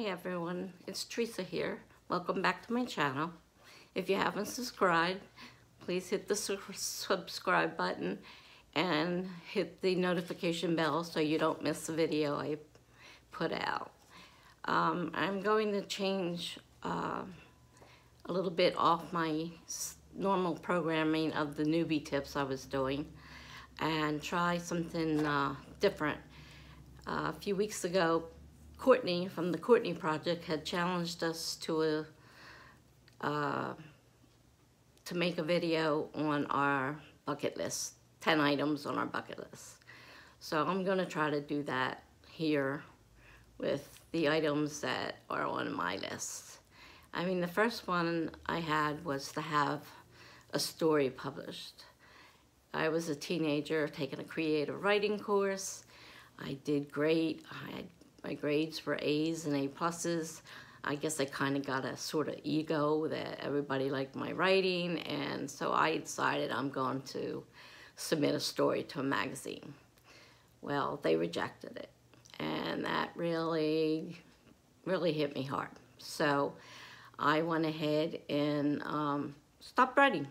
Hi everyone, it's Teresa here. Welcome back to my channel. If you haven't subscribed, please hit the subscribe button and hit the notification bell so you don't miss the video I put out. I'm going to change a little bit off my normal programming of the newbie tips I was doing and try something different. A few weeks ago, Courtney from the Courtney Project had challenged us to make a video on our bucket list, 10 items on our bucket list. So I'm going to try to do that here with the items that are on my list. I mean, the first one I had was to have a story published. I was a teenager taking a creative writing course. I did great. My grades were A's and A+. I guess I kind of got a sort of ego that everybody liked my writing, and so I decided I'm going to submit a story to a magazine. Well, they rejected it, and that really hit me hard. So I went ahead and stopped writing.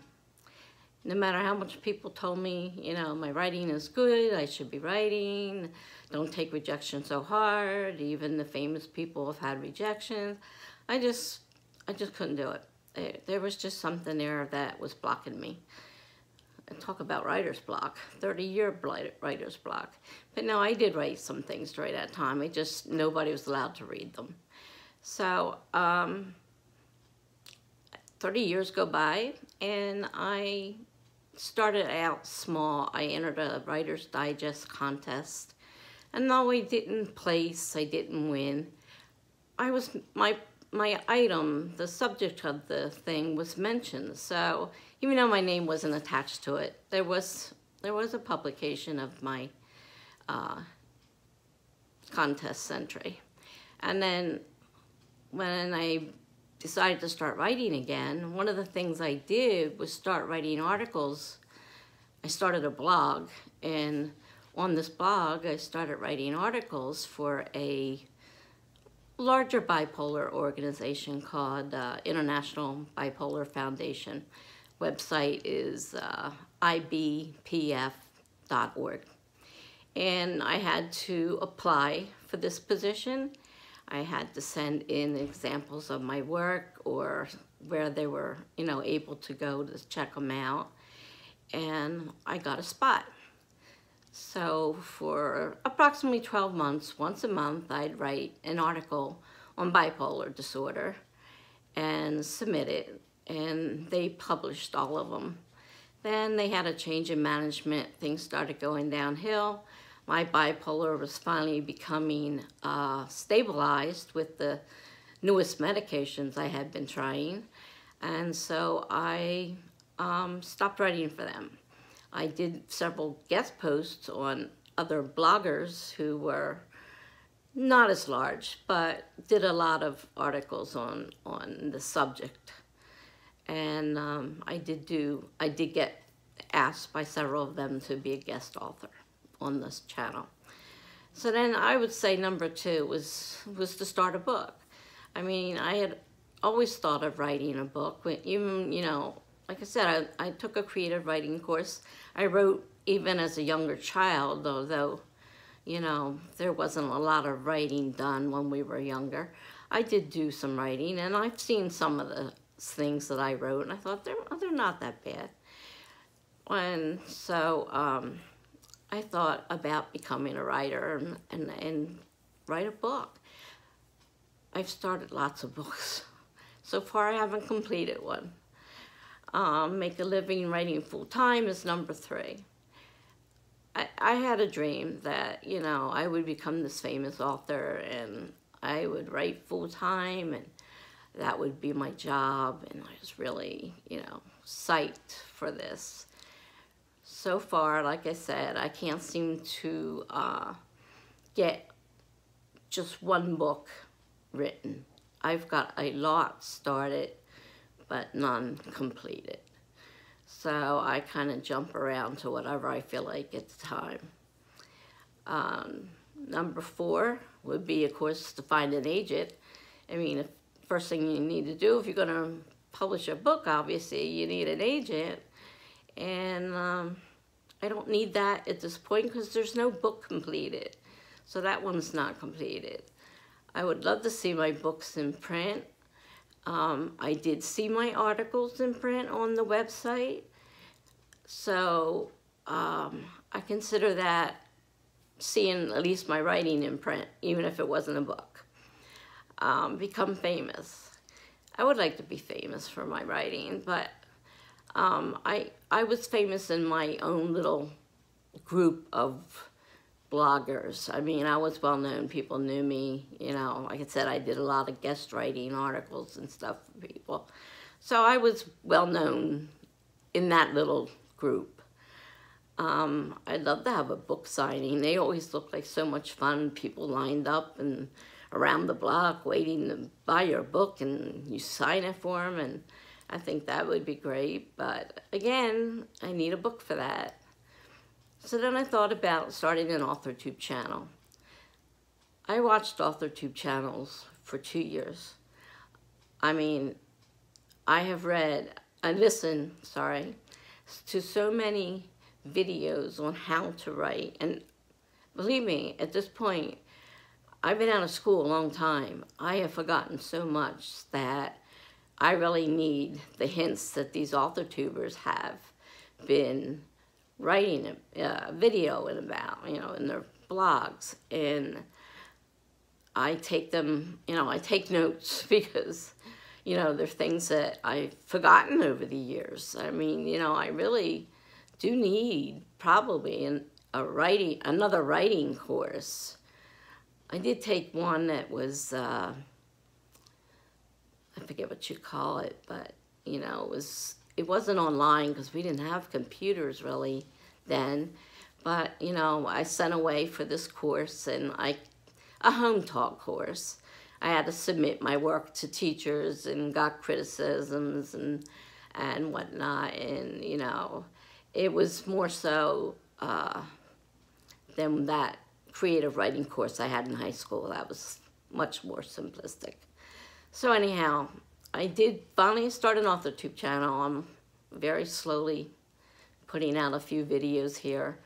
No matter how much people told me, you know, my writing is good, I should be writing, don't take rejection so hard, even the famous people have had rejections. I just couldn't do it. There was just something there that was blocking me. And talk about writer's block, 30-year writer's block. But no, I did write some things during that time. It just, nobody was allowed to read them. So, 30 years go by, and I started out small. I entered a Writer's Digest contest, and though I didn't place, I didn't win, I was, my item, the subject of the thing was mentioned. So even though my name wasn't attached to it, there was a publication of my contest entry. And then when I decided to start writing again, one of the things I did was start writing articles. I started a blog, and on this blog I started writing articles for a larger bipolar organization called International Bipolar Foundation. Website is ibpf.org. And I had to apply for this position. I had to send in examples of my work or where they were, you know, able to go to check them out. And I got a spot. So for approximately 12 months, once a month, I'd write an article on bipolar disorder and submit it. And they published all of them. Then they had a change in management. Things started going downhill. My bipolar was finally becoming stabilized with the newest medications I had been trying. And so I stopped writing for them. I did several guest posts on other bloggers who were not as large, but did a lot of articles on the subject. And I did get asked by several of them to be a guest author on this channel. So then I would say number 2 was to start a book. I mean, I had always thought of writing a book. Even, you know, like I said, I took a creative writing course. I wrote even as a younger child, although, you know, there wasn't a lot of writing done when we were younger. I did do some writing, and I've seen some of the things that I wrote, and I thought they're not that bad. And so I thought about becoming a writer and write a book. I've started lots of books. So far, I haven't completed one. Make a living writing full-time is number 3. I had a dream that, you know, I would become this famous author and I would write full-time, and that would be my job, and I was really, you know, psyched for this. So far, like I said, I can't seem to get just one book written. I've got a lot started, but none completed. So I kind of jump around to whatever I feel like at the time. Number 4 would be, of course, to find an agent. I mean, first thing you need to do if you're going to publish a book, obviously, you need an agent. And I don't need that at this point because there's no book completed. So that one's not completed. I would love to see my books in print. I did see my articles in print on the website. So I consider that seeing at least my writing in print, even if it wasn't a book. Become famous. I would like to be famous for my writing, but I was famous in my own little group of bloggers. I mean, I was well known. People knew me. You know, like I said, I did a lot of guest writing articles and stuff for people. So I was well known in that little group. I'd love to have a book signing. They always look like so much fun. People lined up and around the block waiting to buy your book, and you sign it for them, and I think that would be great. But again, I need a book for that. So then I thought about starting an Authortube channel. I watched Authortube channels for 2 years. I mean, I listened to so many videos on how to write. And believe me, at this point, I've been out of school a long time. I have forgotten so much that I really need the hints that these Authortubers have been writing a video about, you know, in their blogs. And I take them, you know, I take notes because, you know, there are things that I've forgotten over the years. I mean, you know, I really do need probably another writing course. I did take one that was, I forget what you call it, but, you know, it wasn't online because we didn't have computers really then. But, you know, I sent away for this course, and a home talk course. I had to submit my work to teachers and got criticisms and whatnot. And, you know, it was more so than that creative writing course I had in high school. That was much more simplistic. So anyhow, I did finally start an Authortube channel. I'm very slowly putting out a few videos here.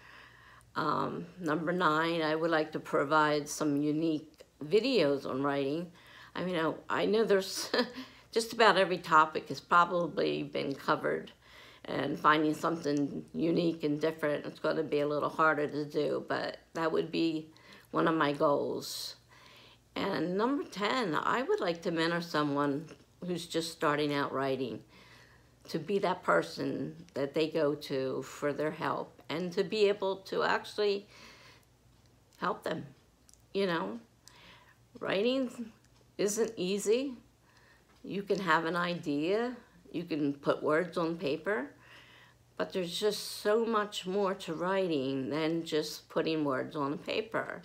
Number 9, I would like to provide some unique videos on writing. I mean, I know there's just about every topic has probably been covered, and finding something unique and different, it's going to be a little harder to do, but that would be one of my goals. And number 10, I would like to mentor someone who's just starting out writing, to be that person that they go to for their help, and to be able to actually help them. You know, writing isn't easy. You can have an idea, you can put words on paper, but there's just so much more to writing than just putting words on paper.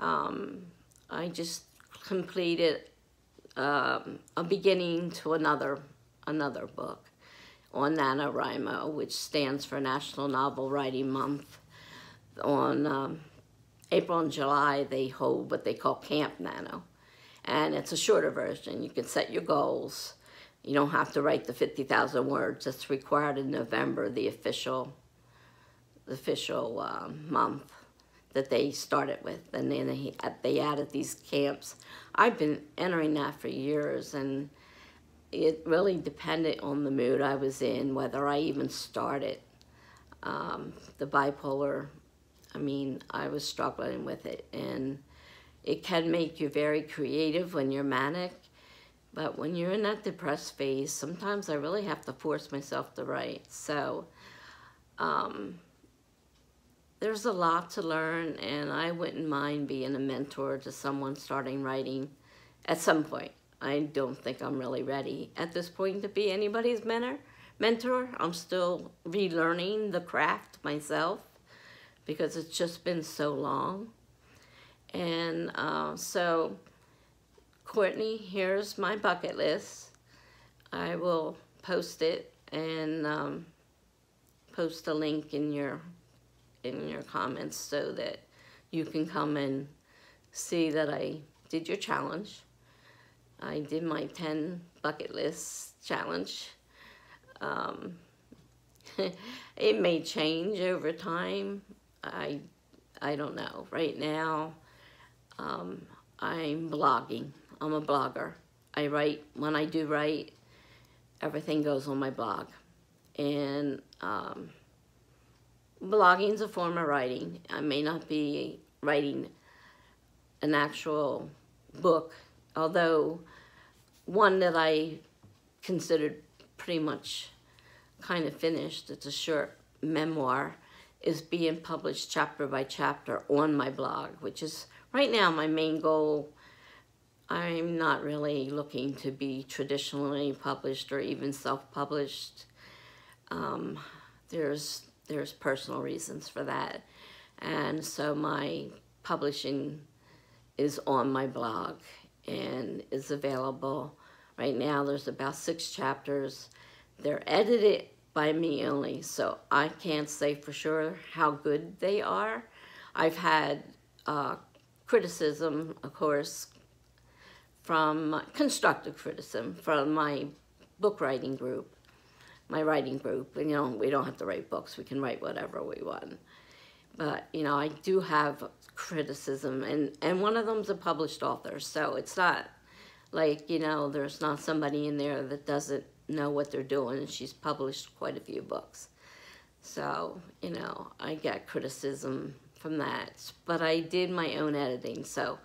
I just completed a beginning to another book on NaNoWriMo, which stands for National Novel Writing Month. On April and July, they hold what they call Camp Nano, and it's a shorter version. You can set your goals. You don't have to write the 50,000 words that's required in November, the official month that they started with, and then they added these camps. I've been entering that for years, and it really depended on the mood I was in, whether I even started. The bipolar, I mean, I was struggling with it, and it can make you very creative when you're manic, but when you're in that depressed phase, sometimes I really have to force myself to write. So there's a lot to learn, and I wouldn't mind being a mentor to someone starting writing at some point. I don't think I'm really ready at this point to be anybody's mentor. I'm still relearning the craft myself because it's just been so long. And so, Courtney, here's my bucket list. I will post it and post a link in your comments so that you can come and see that I did your challenge. I did my 10 bucket list challenge. It may change over time. I don't know. Right now, I'm blogging. I'm a blogger. I write. When I do write, everything goes on my blog. And blogging is a form of writing. I may not be writing an actual book, although one that I considered pretty much kind of finished, it's a short memoir, is being published chapter by chapter on my blog, which is right now my main goal. I'm not really looking to be traditionally published or even self-published. There's personal reasons for that. And so my publishing is on my blog and is available. Right now there's about 6 chapters. They're edited by me only, so I can't say for sure how good they are. I've had criticism, of course, from constructive criticism from my book writing group, my writing group. And, you know, we don't have to write books. We can write whatever we want. But, you know, I do have criticism, and one of them's a published author, so it's not like, you know, there's not somebody in there that doesn't know what they're doing, and she's published quite a few books. So, you know, I get criticism from that. But I did my own editing, so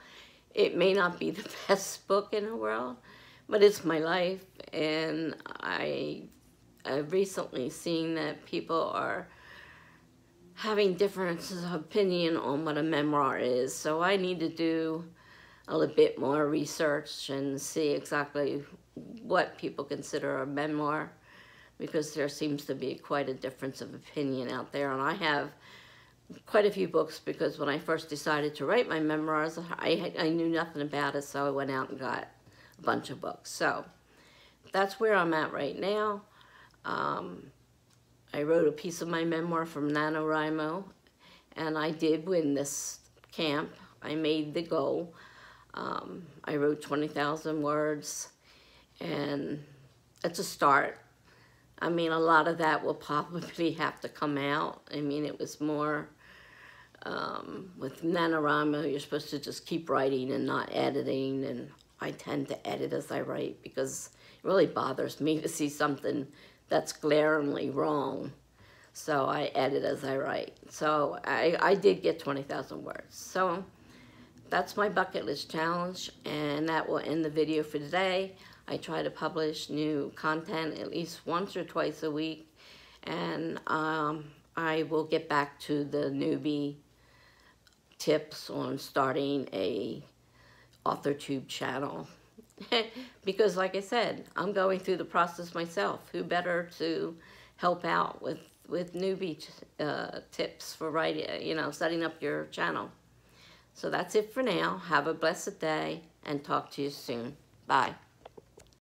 it may not be the best book in the world, but it's my life, and I've recently seen that people are having differences of opinion on what a memoir is, so I need to do a little bit more research and see exactly what people consider a memoir, because there seems to be quite a difference of opinion out there. And I have quite a few books, because when I first decided to write my memoirs, I knew nothing about it, so I went out and got a bunch of books. So that's where I'm at right now. I wrote a piece of my memoir from NaNoWriMo, and I did win this camp. I made the goal. I wrote 20,000 words, and it's a start. I mean, a lot of that will probably have to come out. I mean, it was more, with NaNoWriMo, you're supposed to just keep writing and not editing, and I tend to edit as I write, because it really bothers me to see something that's glaringly wrong. So I edit as I write. So I did get 20,000 words. So that's my bucket list challenge, and that will end the video for today. I try to publish new content at least once or twice a week, and I will get back to the newbie tips on starting a Authortube channel. Because like I said, I'm going through the process myself. Who better to help out with newbie tips for writing, you know, setting up your channel. So that's it for now. Have a blessed day, and talk to you soon. Bye.